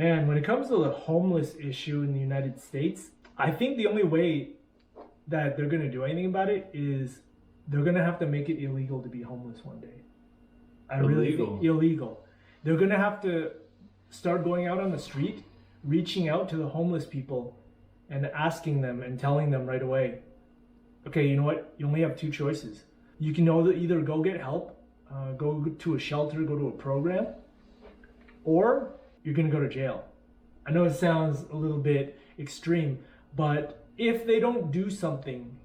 Man, when it comes to the homeless issue in the United States, I think the only way that they're going to do anything about it is they're going to have to make it illegal to be homeless one day. I really think illegal. They're going to have to start going out on the street, reaching out to the homeless people and asking them and telling them right away, okay, you know what? You only have two choices. You can either go get help, go to a shelter, go to a program, or you're going to go to jail. I know it sounds a little bit extreme, but if they don't do something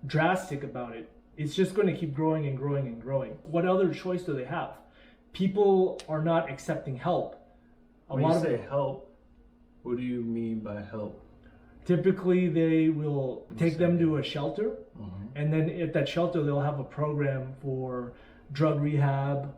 drastic about it, it's just going to keep growing and growing and growing. What other choice do they have? People are not accepting help. When you say help, what do you mean by help? Typically, they will take them to a shelter, and then at that shelter, they'll have a program for drug rehab.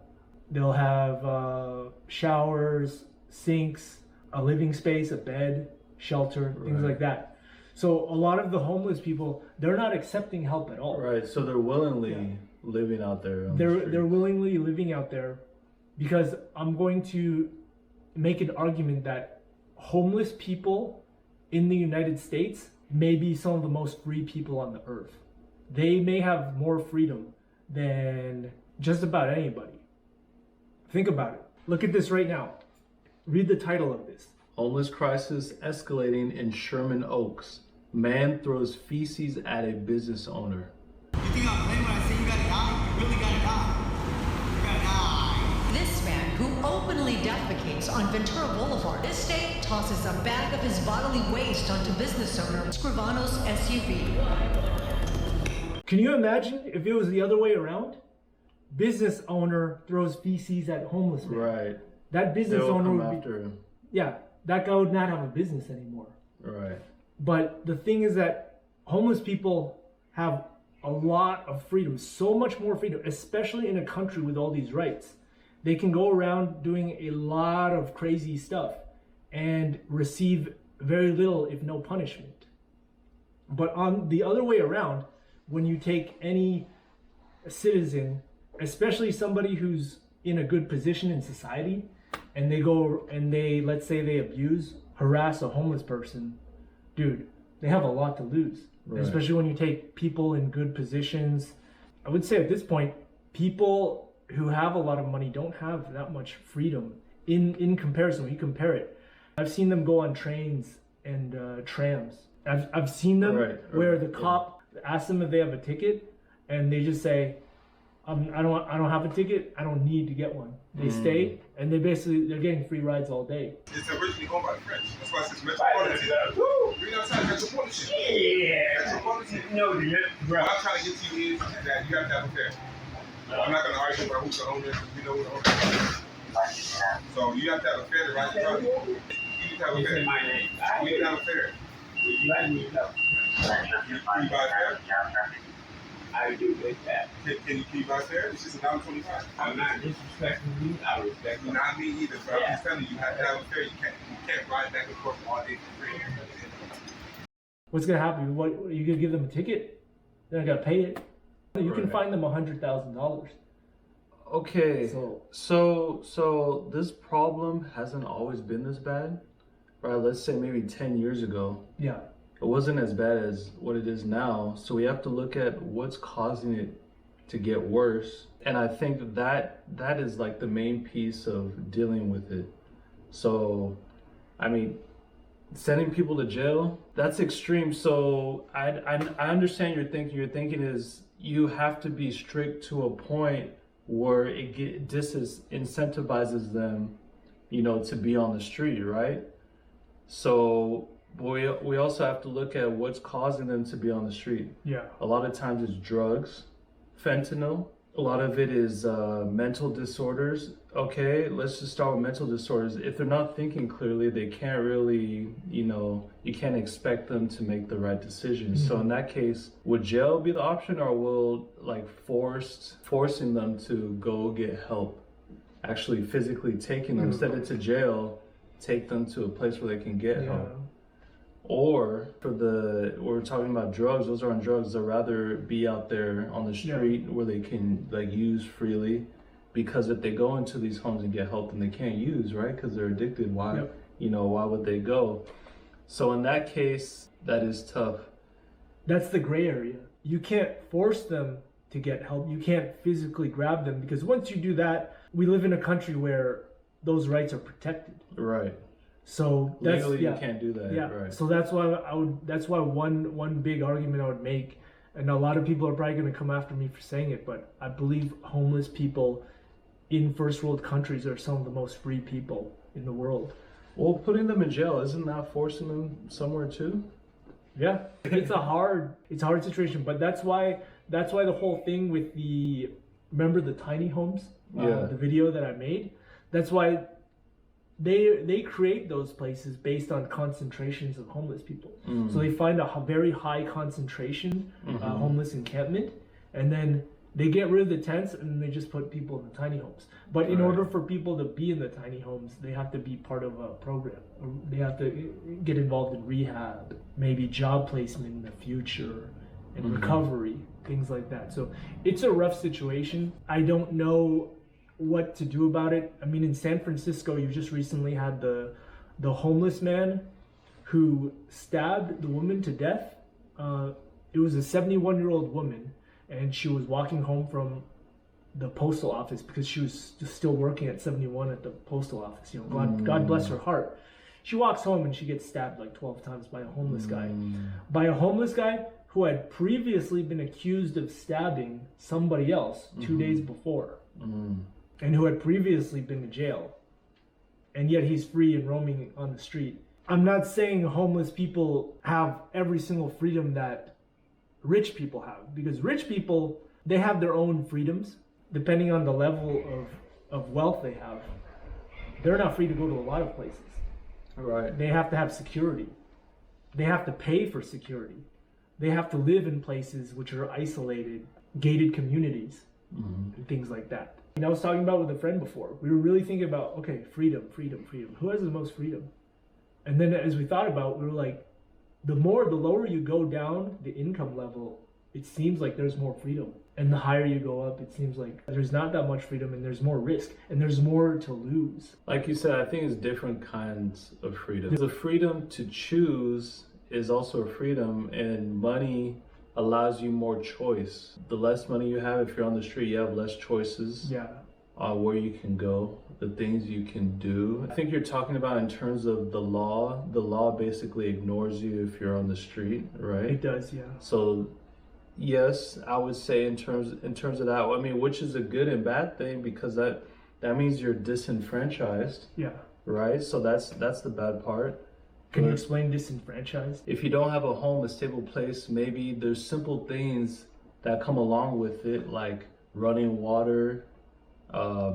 They'll have showers, sinks, a living space, a bed, shelter, things like that. So a lot of the homeless people, they're not accepting help at all. Right. So they're willingly living out there. They're willingly living out there, because I'm going to make an argument that homeless people in the United States may be some of the most free people on the earth. They may have more freedom than just about anybody. Think about it. Look at this right now. Read the title of this. Homeless crisis escalating in Sherman Oaks. Man throws feces at a business owner. You think I'm playing when I say you gotta die? You really gotta die. You gotta die. This man, who openly defecates on Ventura Boulevard, this state tosses a bag of his bodily waste onto business owner Scrivano's SUV. Can you imagine if it was the other way around? Business owner throws feces at homeless man. Right. That business owner come would be, after him. yeah, that guy would not have a business anymore. Right. But the thing is that homeless people have a lot of freedom, so much more freedom, especially in a country with all these rights. They can go around doing a lot of crazy stuff and receive very little, if no punishment. But on the other way around, when you take any citizen, especially somebody who's in a good position in society, and they go and let's say they harass a homeless person, dude, they have a lot to lose. Right. Especially when you take people in good positions. I would say at this point, people who have a lot of money don't have that much freedom in comparison. When you compare it, I've seen them go on trains and trams. I've seen them where the cop asks them if they have a ticket, and they just say, I don't have a ticket. I don't need to get one. They stay, and they're getting free rides all day. It's originally owned by the French. That's why it says metropolitan. You know what I'm saying? Metropolitan. Yeah. Metropolitan. No, What I'm trying to get to you is that you have to have a fare. I'm not going to argue about who's the owner, because we know who the owner is. So you have to have a fare to ride the truck. You need to have a fare. You need to have a fare. You buy a fare? I do with that. Can you buy a fare? It's just $1.25. I'm not disrespecting you. I respect you. Not me either, but I'm just telling you, you have to have a fare. You can't ride back and forth all day for free. What's gonna happen? What, you gonna give them a ticket? They're not gonna pay it. You can fine them $100,000. Okay. So this problem hasn't always been this bad, right? Let's say maybe 10 years ago. Yeah. It wasn't as bad as what it is now. So we have to look at what's causing it to get worse. And I think that is like the main piece of dealing with it. So, I mean, sending people to jail, that's extreme. So I understand your thinking. Your thinking is you have to be strict to a point where it disincentivizes them, to be on the street, right? So we also have to look at what's causing them to be on the street. Yeah. A lot of times it's drugs, fentanyl. A lot of it is mental disorders. Okay, let's just start with mental disorders. If they're not thinking clearly, they can't really, you can't expect them to make the right decisions. So in that case, would jail be the option, or will forcing them to go get help, actually physically taking them, instead of to jail, take them to a place where they can get help? Or we're talking about drugs, those are on drugs, they'd rather be out there on the street where they can use freely, because if they go into these homes and get help, then they can't use, right? Because they're addicted. Why? why would they go? So in that case, that is tough. That's the gray area. You can't force them to get help. You can't physically grab them, because once you do that, we live in a country where those rights are protected. Right. So that's, Legally, yeah, you can't do that. yeah. Right. So that's why that's why one big argument I would make, and a lot of people are probably going to come after me for saying it, but I believe homeless people in first world countries are some of the most free people in the world. Well, putting them in jail, isn't that forcing them somewhere too? Yeah, it's a hard situation, but that's why the whole thing with remember the tiny homes, Yeah. the video that I made, that's why they create those places based on concentrations of homeless people. So they find a very high concentration homeless encampment, and then they get rid of the tents and they just put people in the tiny homes. But in Right. order for people to be in the tiny homes, they have to be part of a program. Or they have to get involved in rehab, maybe job placement in the future, and recovery, things like that. So it's a rough situation. I don't know what to do about it. I mean, in San Francisco, you just recently had the homeless man who stabbed the woman to death. It was a 71-year-old woman, and she was walking home from the postal office because she was just still working at 71 at the postal office. God bless her heart. She walks home and she gets stabbed like 12 times by a homeless guy. By a homeless guy who had previously been accused of stabbing somebody else 2 days before. And who had previously been to jail. And yet he's free and roaming on the street. I'm not saying homeless people have every single freedom that rich people have, because rich people, they have their own freedoms depending on the level of wealth they have. They're not free to go to a lot of places. Right. They have to have security. They have to pay for security. They have to live in places which are isolated, gated communities, and things like that. And I was talking about with a friend before. We were really thinking about, okay, freedom. Who has the most freedom? And then as we thought about it, we were like, the lower you go down the income level, it seems like there's more freedom. And the higher you go up, it seems like there's not that much freedom, and there's more risk, and there's more to lose. Like you said, I think it's different kinds of freedom. The freedom to choose is also a freedom, and money allows you more choice. The less money you have, if you're on the street, you have less choices. Yeah. Where you can go, the things you can do. I think you're talking about in terms of the law. The law basically ignores you if you're on the street, right? It does, yeah. So yes, I would say in terms of that, I mean, which is a good and bad thing, because that means you're disenfranchised, Yeah. right? So that's the bad part. Can you explain disenfranchised? If you don't have a home, a stable place, maybe there's simple things that come along with it, like running water,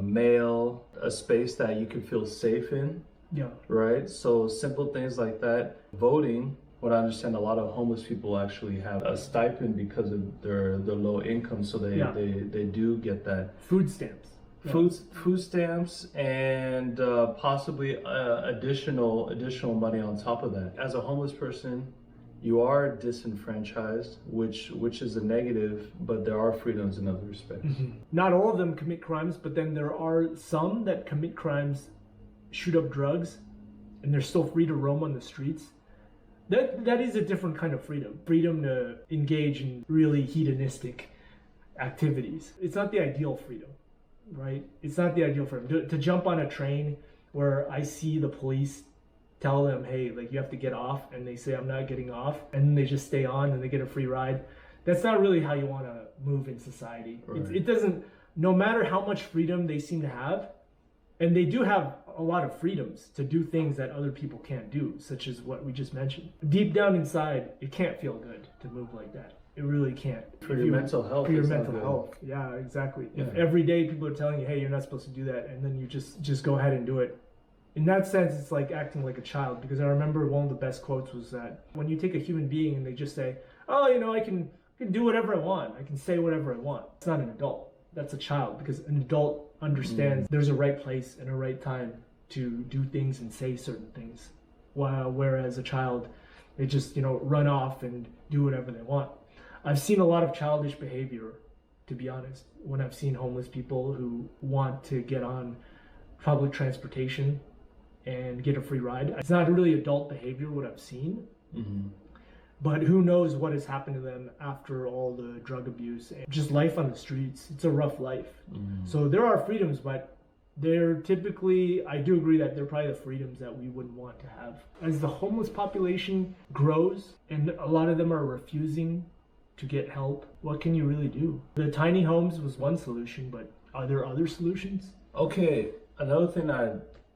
mail, a space that you can feel safe in, Yeah. right? So simple things like that. Voting, what I understand, a lot of homeless people actually have a stipend because of their low income, so they do get that. Food stamps. Yeah. Food stamps, and possibly additional money on top of that. As a homeless person, you are disenfranchised, which is a negative, but there are freedoms in other respects. Not all of them commit crimes, but then there are some that commit crimes, shoot up drugs, and they're still free to roam on the streets. That is a different kind of freedom. Freedom to engage in really hedonistic activities. It's not the ideal freedom, right? It's not the ideal freedom. To jump on a train where I see the police tell them, hey, like, you have to get off, and they say, I'm not getting off, and then they just stay on and they get a free ride. That's not really how you want to move in society. Right. It doesn't, no matter how much freedom they seem to have, and they do have a lot of freedoms to do things that other people can't do, such as what we just mentioned. Deep down inside, it can't feel good to move like that. It really can't. For your mental health. For your it's not mental good. health. Yeah, exactly. Yeah. If every day people are telling you, hey, you're not supposed to do that, and then you just go ahead and do it. In that sense, it's like acting like a child, because I remember one of the best quotes was that when you take a human being and they just say, oh, I can do whatever I want. I can say whatever I want. It's not an adult. That's a child, because an adult understands there's a right place and a right time to do things and say certain things. Whereas a child, they just, run off and do whatever they want. I've seen a lot of childish behavior, to be honest, when I've seen homeless people who want to get on public transportation and get a free ride. It's not really adult behavior, what I've seen. Mm-hmm. But who knows what has happened to them after all the drug abuse and just life on the streets. It's a rough life. Mm-hmm. So there are freedoms, but they're typically, I do agree that they're probably the freedoms that we wouldn't want to have. As the homeless population grows and a lot of them are refusing to get help, what can you really do? The tiny homes was one solution, but are there other solutions? Okay, another thing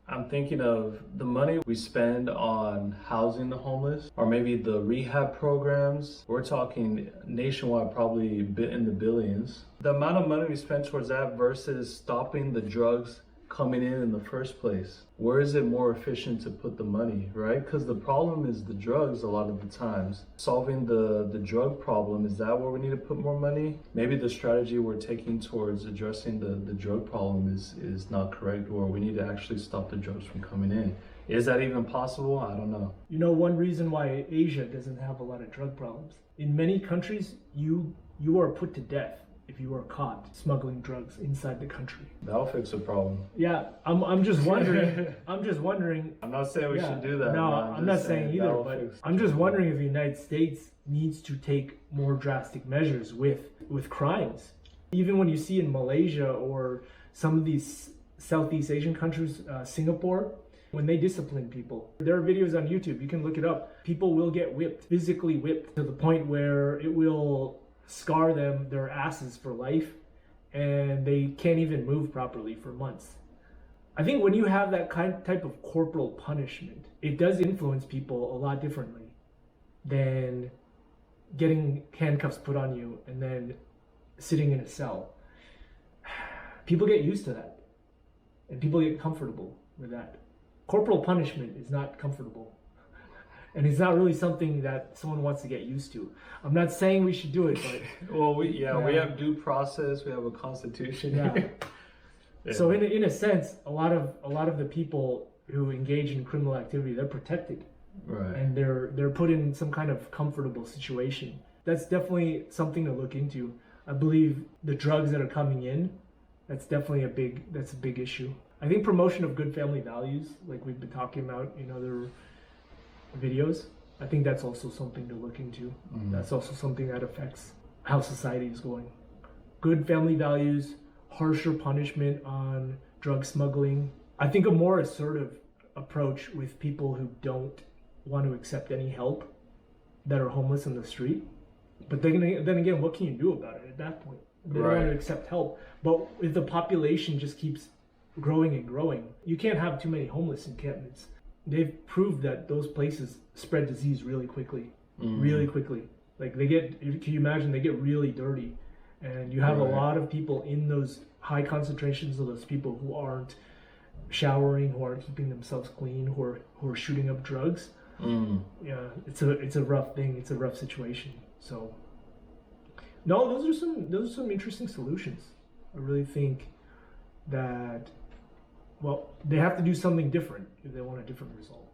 I'm thinking of, the money we spend on housing the homeless, or maybe the rehab programs, we're talking nationwide, probably in the billions. The amount of money we spend towards that versus stopping the drugs coming in the first place. Where is it more efficient to put the money, right? Because the problem is the drugs a lot of the times. Solving the drug problem, is that where we need to put more money? Maybe the strategy we're taking towards addressing the drug problem is not correct, or we need to actually stop the drugs from coming in. Is that even possible? I don't know. You know, one reason why Asia doesn't have a lot of drug problems. In many countries, you are put to death if you are caught smuggling drugs inside the country. That'll fix the problem. Yeah, I'm just wondering. I'm not saying we should do that. No, man. I'm not just saying either, that'll but fix I'm just the wondering if the United States needs to take more drastic measures with crimes. Even when you see in Malaysia or some of these Southeast Asian countries, Singapore, when they discipline people, there are videos on YouTube, you can look it up. People will get whipped, physically whipped, to the point where it will scar them, their asses for life, and they can't even move properly for months. I think when you have that type of corporal punishment, it does influence people a lot differently than getting handcuffs put on you and then sitting in a cell. People get used to that, and people get comfortable with that. Corporal punishment is not comfortable. And it's not really something that someone wants to get used to. I'm not saying we should do it, but Well, we have due process. We have a constitution. yeah. Yeah. So in a sense, a lot of the people who engage in criminal activity, they're protected, Right. and they're put in some kind of comfortable situation. That's definitely something to look into. I believe the drugs that are coming in, that's definitely a big issue. I think promotion of good family values, like we've been talking about in other videos, I think that's also something to look into. That's also something that affects how society is going. Good family values, harsher punishment on drug smuggling. I think a more assertive approach with people who don't want to accept any help, that are homeless in the street. But then again, what can you do about it at that point? They don't want to accept help. But if the population just keeps growing and growing, you can't have too many homeless encampments. They've proved that those places spread disease really quickly, really quickly. Like can you imagine, they get really dirty, and you have a lot of people in those high concentrations of those people who aren't showering, who aren't keeping themselves clean, who are shooting up drugs. Yeah, it's a rough thing. It's a rough situation. So no, those are some interesting solutions. I really think that, well, they have to do something different if they want a different result.